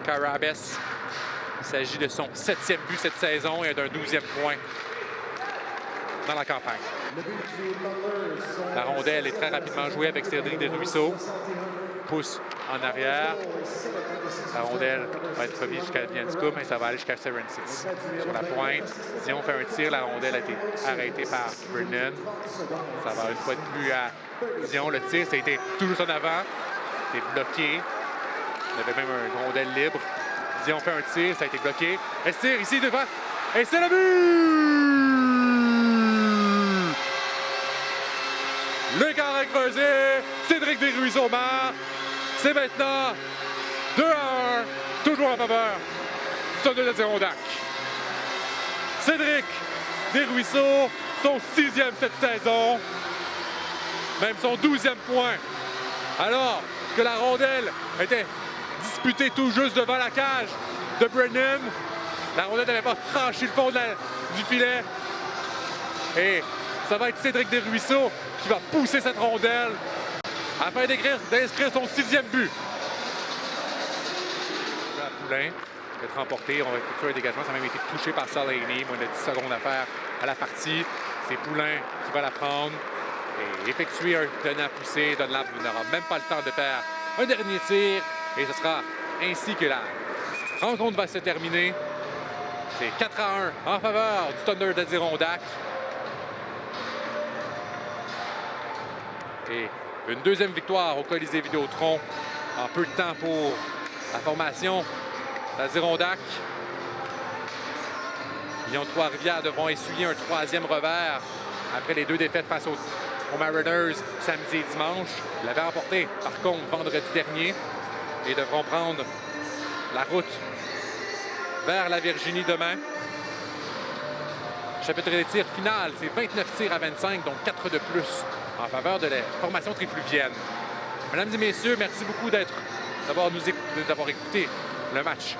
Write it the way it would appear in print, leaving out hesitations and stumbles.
Carabes. Il s'agit de son 7e but cette saison et d'un 12e point dans la campagne. La rondelle est très rapidement jouée avec Cédric Desruisseaux. Pousse en arrière. La rondelle va être remise jusqu'à Bianco, mais ça va aller jusqu'à Serencits. Sur la pointe, Dion fait un tir. La rondelle a été arrêtée par Brennan. Ça va une fois de plus à Dion. Le tir, ça a été tout juste en avant. C'est bloqué. Il y avait même une rondelle libre. Dion fait un tir, ça a été bloqué. Elle se tire ici devant. Et c'est le but! Le carré creusé. Cédric Desruisseaux marque. C'est maintenant 2-1, toujours en faveur du Thunder d'Adirondack. Cédric Desruisseaux, son 6e cette saison, même son 12e point. Alors que la rondelle était disputée tout juste devant la cage de Brennan, la rondelle n'avait pas franchi le fond du filet. Et ça va être Cédric Desruisseaux qui va pousser cette rondelle afin d'inscrire son 6e but. Poulain va être remporté. On va effectuer un dégagement. Ça a même été touché par Salini. Moins de 10 secondes à faire à la partie. C'est Poulain qui va la prendre et effectuer un donné à pousser. Dunlap n'aura même pas le temps de faire un dernier tir. Et ce sera ainsi que la rencontre va se terminer. C'est 4-1 en faveur du Thunder d'Adirondack. Et une deuxième victoire au Colisée Vidéotron en peu de temps pour la formation d'Adirondack. Lyon Trois-Rivières devront essuyer un 3e revers après les 2 défaites face aux Mariners samedi et dimanche. Ils l'avaient remporté par contre vendredi dernier et devront prendre la route vers la Virginie demain. Chapitre des tirs final, c'est 29 tirs à 25, donc 4 de plus en faveur de la formation trifluvienne. Mesdames et messieurs, merci beaucoup d'avoir écouté le match